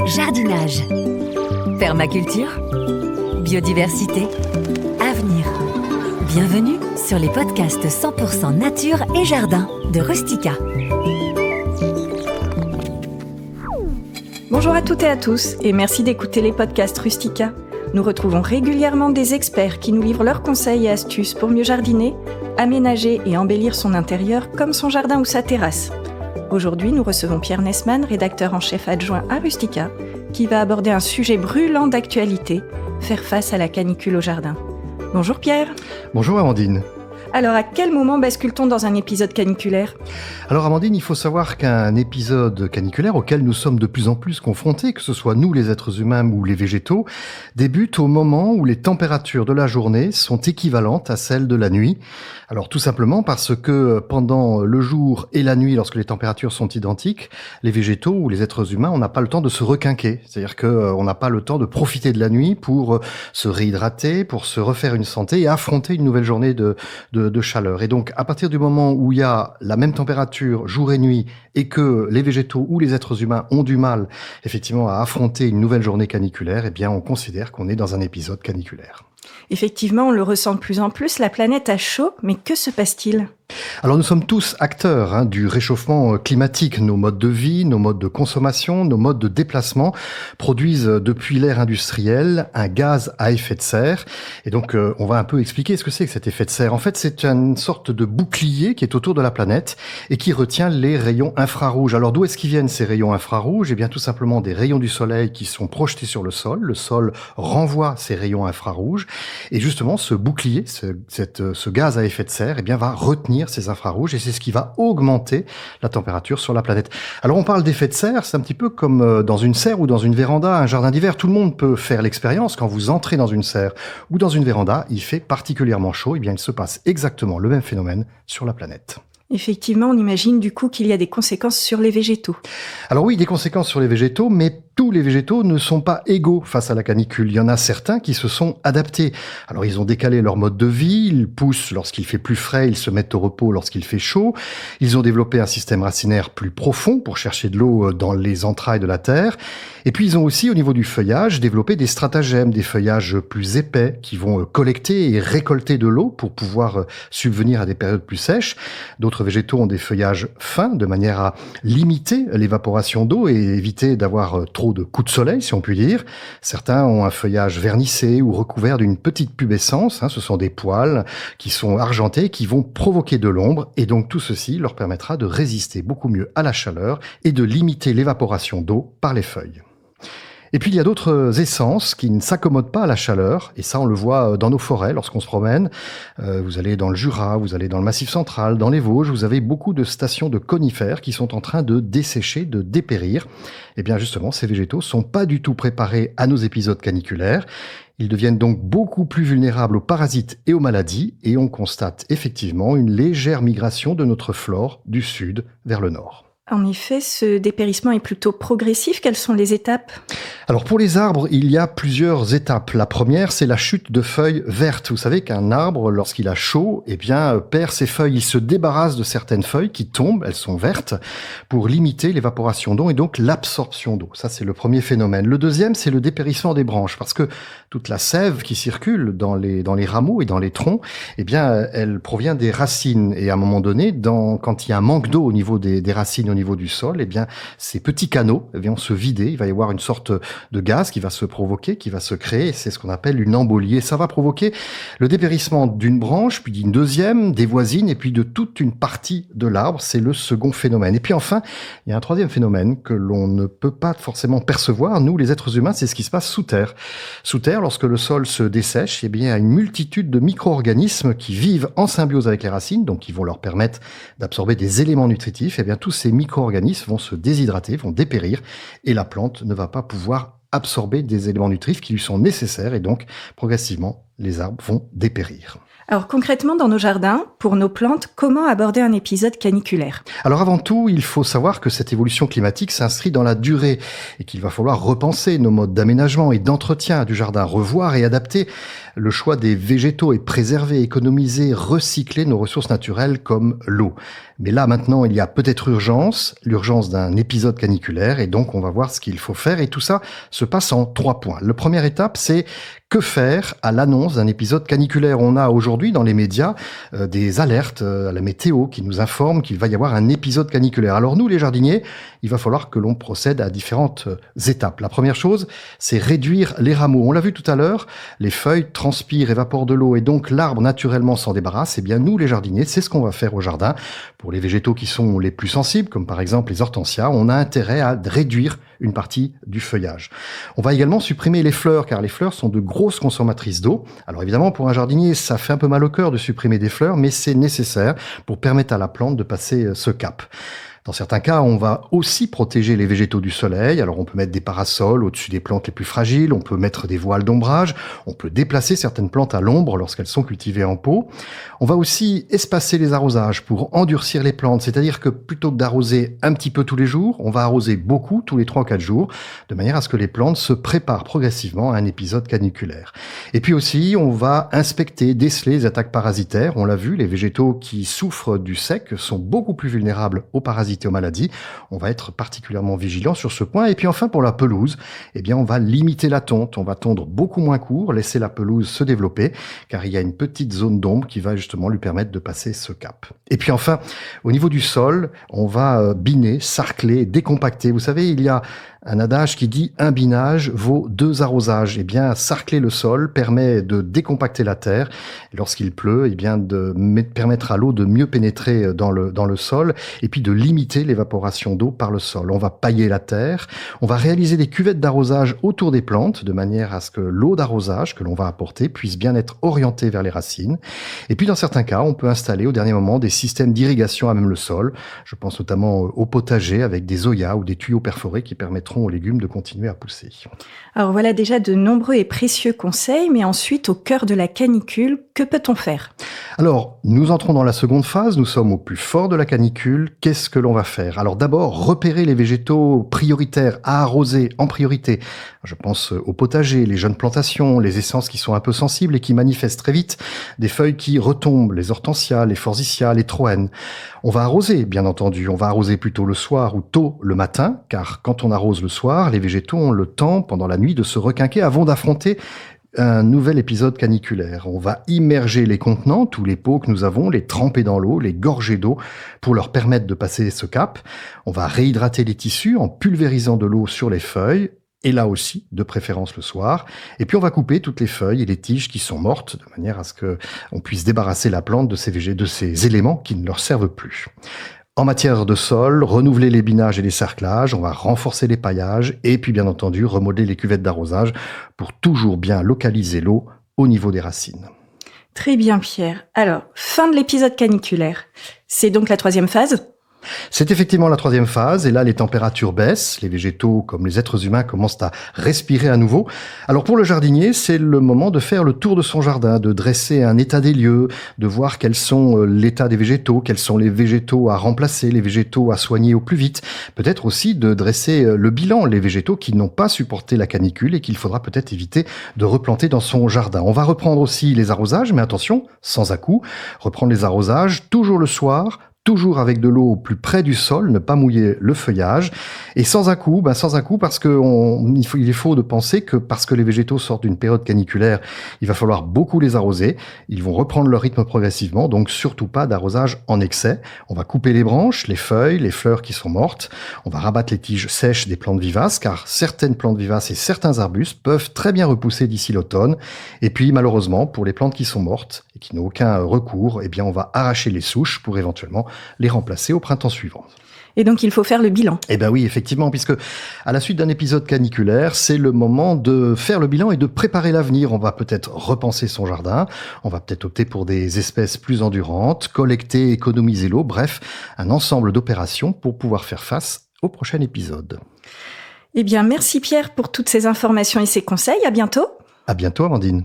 Jardinage, permaculture, biodiversité, avenir. Bienvenue sur les podcasts 100% nature et jardin de Rustica. Bonjour à toutes et à tous et merci d'écouter les podcasts Rustica. Nous retrouvons régulièrement des experts qui nous livrent leurs conseils et astuces pour mieux jardiner, aménager et embellir son intérieur comme son jardin ou sa terrasse. Aujourd'hui, nous recevons Pierre Nesman, rédacteur en chef adjoint à Rustica, qui va aborder un sujet brûlant d'actualité, faire face à la canicule au jardin. Bonjour Pierre. Bonjour Amandine. Alors, à quel moment bascule-t-on dans un épisode caniculaire ? Alors Amandine, il faut savoir qu'un épisode caniculaire auquel nous sommes de plus en plus confrontés, que ce soit nous les êtres humains ou les végétaux, débute au moment où les températures de la journée sont équivalentes à celles de la nuit. Alors tout simplement parce que pendant le jour et la nuit, lorsque les températures sont identiques, les végétaux ou les êtres humains, on n'a pas le temps de se requinquer. C'est-à-dire qu'on n'a pas le temps de profiter de la nuit pour se réhydrater, pour se refaire une santé et affronter une nouvelle journée de chaleur. Et donc, à partir du moment où il y a la même température jour et nuit et que les végétaux ou les êtres humains ont du mal, effectivement, à affronter une nouvelle journée caniculaire, eh bien, on considère qu'on est dans un épisode caniculaire. Effectivement, on le ressent de plus en plus, la planète a chaud, mais que se passe-t-il ? Alors nous sommes tous acteurs du réchauffement climatique. Nos modes de vie, nos modes de consommation, nos modes de déplacement produisent depuis l'ère industrielle un gaz à effet de serre. Et donc on va un peu expliquer ce que c'est que cet effet de serre. En fait, c'est une sorte de bouclier qui est autour de la planète et qui retient les rayons infrarouges. Alors d'où est-ce qu'ils viennent ces rayons infrarouges ? Eh bien tout simplement des rayons du soleil qui sont projetés sur le sol. Le sol renvoie ces rayons infrarouges. Et justement, ce bouclier, ce gaz à effet de serre, eh bien va retenir ces infrarouges et c'est ce qui va augmenter la température sur la planète. Alors on parle d'effet de serre, c'est un petit peu comme dans une serre ou dans une véranda, un jardin d'hiver. Tout le monde peut faire l'expérience. Quand vous entrez dans une serre ou dans une véranda, il fait particulièrement chaud. Eh bien, il se passe exactement le même phénomène sur la planète. Effectivement, on imagine du coup qu'il y a des conséquences sur les végétaux. Alors oui, des conséquences sur les végétaux, mais tous les végétaux ne sont pas égaux face à la canicule. Il y en a certains qui se sont adaptés. Alors ils ont décalé leur mode de vie, ils poussent lorsqu'il fait plus frais, ils se mettent au repos lorsqu'il fait chaud. Ils ont développé un système racinaire plus profond pour chercher de l'eau dans les entrailles de la terre. Et puis ils ont aussi, au niveau du feuillage, développé des stratagèmes, des feuillages plus épais qui vont collecter et récolter de l'eau pour pouvoir subvenir à des périodes plus sèches. D'autres végétaux ont des feuillages fins de manière à limiter l'évaporation d'eau et éviter d'avoir trop de coups de soleil, si on peut dire. Certains ont un feuillage vernissé ou recouvert d'une petite pubescence. Ce sont des poils qui sont argentés, qui vont provoquer de l'ombre. Et donc tout ceci leur permettra de résister beaucoup mieux à la chaleur et de limiter l'évaporation d'eau par les feuilles. Et puis il y a d'autres essences qui ne s'accommodent pas à la chaleur, et ça on le voit dans nos forêts lorsqu'on se promène. Vous allez dans le Jura, vous allez dans le Massif central, dans les Vosges, vous avez beaucoup de stations de conifères qui sont en train de dessécher, de dépérir. Et bien justement, ces végétaux sont pas du tout préparés à nos épisodes caniculaires. Ils deviennent donc beaucoup plus vulnérables aux parasites et aux maladies, et on constate effectivement une légère migration de notre flore du sud vers le nord. En effet, ce dépérissement est plutôt progressif. Quelles sont les étapes ? Alors pour les arbres, il y a plusieurs étapes. La première, c'est la chute de feuilles vertes. Vous savez qu'un arbre, lorsqu'il a chaud, perd ses feuilles. Il se débarrasse de certaines feuilles qui tombent, elles sont vertes, pour limiter l'évaporation d'eau et donc l'absorption d'eau. Ça, c'est le premier phénomène. Le deuxième, c'est le dépérissement des branches, parce que toute la sève qui circule dans les rameaux et dans les troncs, elle provient des racines. Et à un moment donné, quand il y a un manque d'eau au niveau des racines, au niveau du sol, ces petits canaux vont se vider. Il va y avoir une sorte de gaz qui va se provoquer, qui va se créer. C'est ce qu'on appelle une embolie. Et ça va provoquer le dépérissement d'une branche, puis d'une deuxième, des voisines, et puis de toute une partie de l'arbre. C'est le second phénomène. Et puis enfin, il y a un troisième phénomène que l'on ne peut pas forcément percevoir. Nous, les êtres humains, c'est ce qui se passe sous terre. Sous terre, lorsque le sol se dessèche, il y a une multitude de micro-organismes qui vivent en symbiose avec les racines, donc qui vont leur permettre d'absorber des éléments nutritifs. Tous ces micro-organismes vont se déshydrater, vont dépérir, et la plante ne va pas pouvoir absorber des éléments nutritifs qui lui sont nécessaires, et donc progressivement les arbres vont dépérir. Alors concrètement, dans nos jardins, pour nos plantes, comment aborder un épisode caniculaire ? Alors avant tout, il faut savoir que cette évolution climatique s'inscrit dans la durée et qu'il va falloir repenser nos modes d'aménagement et d'entretien du jardin, revoir et adapter le choix des végétaux et préserver, économiser, recycler nos ressources naturelles comme l'eau. Mais là maintenant, il y a peut-être l'urgence d'un épisode caniculaire et donc on va voir ce qu'il faut faire et tout ça se passe en 3 points. La première étape, c'est que faire à l'annonce d'un épisode caniculaire ? On a aujourd'hui dans les médias des alertes à la météo qui nous informent qu'il va y avoir un épisode caniculaire. Alors nous, les jardiniers, il va falloir que l'on procède à différentes étapes. La première chose, c'est réduire les rameaux. On l'a vu tout à l'heure, les feuilles transpirent, évaporent de l'eau et donc l'arbre naturellement s'en débarrasse. Eh bien nous, les jardiniers, c'est ce qu'on va faire au jardin. Pour les végétaux qui sont les plus sensibles, comme par exemple les hortensias, on a intérêt à réduire une partie du feuillage. On va également supprimer les fleurs, car les fleurs sont de grosses consommatrices d'eau. Alors évidemment, pour un jardinier, ça fait un peu mal au cœur de supprimer des fleurs, mais c'est nécessaire pour permettre à la plante de passer ce cap. Dans certains cas, on va aussi protéger les végétaux du soleil. Alors on peut mettre des parasols au-dessus des plantes les plus fragiles, on peut mettre des voiles d'ombrage, on peut déplacer certaines plantes à l'ombre lorsqu'elles sont cultivées en pot. On va aussi espacer les arrosages pour endurcir les plantes, c'est-à-dire que plutôt que d'arroser un petit peu tous les jours, on va arroser beaucoup tous les 3 ou 4 jours, de manière à ce que les plantes se préparent progressivement à un épisode caniculaire. Et puis aussi, on va inspecter, déceler les attaques parasitaires. On l'a vu, les végétaux qui souffrent du sec sont beaucoup plus vulnérables aux parasites et aux maladies. On va être particulièrement vigilant sur ce point. Et puis enfin, pour la pelouse, eh bien, on va limiter la tonte. On va tondre beaucoup moins court, laisser la pelouse se développer, car il y a une petite zone d'ombre qui va justement lui permettre de passer ce cap. Et puis enfin, au niveau du sol, on va biner, sarcler, décompacter. Vous savez, il y a un adage qui dit « un binage vaut 2 arrosages ». Eh bien, sarcler le sol permet de décompacter la terre. Lorsqu'il pleut, eh bien, de permettre à l'eau de mieux pénétrer dans le sol et puis de limiter l'évaporation d'eau par le sol. On va pailler la terre. On va réaliser des cuvettes d'arrosage autour des plantes de manière à ce que l'eau d'arrosage que l'on va apporter puisse bien être orientée vers les racines. Et puis, dans certains cas, on peut installer au dernier moment des systèmes d'irrigation à même le sol. Je pense notamment au potager avec des zoyas ou des tuyaux perforés qui permettront aux légumes de continuer à pousser. Alors voilà déjà de nombreux et précieux conseils, mais ensuite, au cœur de la canicule, que peut-on faire ? Alors, nous entrons dans la seconde phase, nous sommes au plus fort de la canicule. Qu'est-ce que l'on va faire ? Alors d'abord, repérer les végétaux prioritaires à arroser en priorité. Je pense au potager, les jeunes plantations, les essences qui sont un peu sensibles et qui manifestent très vite des feuilles qui retombent, les hortensias, les forsythias, les troènes. On va arroser, bien entendu. On va arroser plutôt le soir ou tôt le matin, car quand on arrose le soir, les végétaux ont le temps, pendant la nuit, de se requinquer avant d'affronter un nouvel épisode caniculaire. On va immerger les contenants, tous les pots que nous avons, les tremper dans l'eau, les gorger d'eau pour leur permettre de passer ce cap. On va réhydrater les tissus en pulvérisant de l'eau sur les feuilles, et là aussi, de préférence le soir. Et puis on va couper toutes les feuilles et les tiges qui sont mortes, de manière à ce qu'on puisse débarrasser la plante de ces éléments qui ne leur servent plus. En matière de sol, renouveler les binages et les cerclages, on va renforcer les paillages et puis bien entendu remodeler les cuvettes d'arrosage pour toujours bien localiser l'eau au niveau des racines. Très bien Pierre. Alors, fin de l'épisode caniculaire. C'est donc la 3e phase ? C'est effectivement la 3e phase, et là les températures baissent, les végétaux comme les êtres humains commencent à respirer à nouveau. Alors pour le jardinier, c'est le moment de faire le tour de son jardin, de dresser un état des lieux, de voir quels sont l'état des végétaux, quels sont les végétaux à remplacer, les végétaux à soigner au plus vite. Peut-être aussi de dresser le bilan, les végétaux qui n'ont pas supporté la canicule et qu'il faudra peut-être éviter de replanter dans son jardin. On va reprendre aussi les arrosages, mais attention, sans à-coups. Reprendre les arrosages toujours le soir, toujours avec de l'eau au plus près du sol, ne pas mouiller le feuillage. Et sans à-coups, parce que il est faux de penser que parce que les végétaux sortent d'une période caniculaire, il va falloir beaucoup les arroser. Ils vont reprendre leur rythme progressivement, donc surtout pas d'arrosage en excès. On va couper les branches, les feuilles, les fleurs qui sont mortes. On va rabattre les tiges sèches des plantes vivaces, car certaines plantes vivaces et certains arbustes peuvent très bien repousser d'ici l'automne. Et puis, malheureusement, pour les plantes qui sont mortes et qui n'ont aucun recours, eh bien, on va arracher les souches pour éventuellement les remplacer au printemps suivant. Et donc, il faut faire le bilan. Eh ben oui, effectivement, puisque à la suite d'un épisode caniculaire, c'est le moment de faire le bilan et de préparer l'avenir. On va peut-être repenser son jardin, on va peut-être opter pour des espèces plus endurantes, collecter, économiser l'eau, bref, un ensemble d'opérations pour pouvoir faire face au prochain épisode. Eh bien, merci Pierre pour toutes ces informations et ces conseils. À bientôt. À bientôt, Amandine.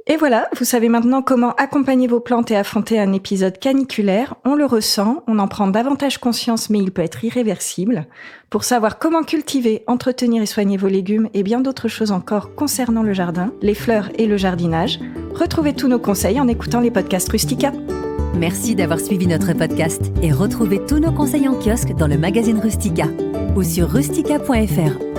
Et voilà, vous savez maintenant comment accompagner vos plantes et affronter un épisode caniculaire. On le ressent, on en prend davantage conscience, mais il peut être irréversible. Pour savoir comment cultiver, entretenir et soigner vos légumes et bien d'autres choses encore concernant le jardin, les fleurs et le jardinage, retrouvez tous nos conseils en écoutant les podcasts Rustica. Merci d'avoir suivi notre podcast et retrouvez tous nos conseils en kiosque dans le magazine Rustica ou sur rustica.fr.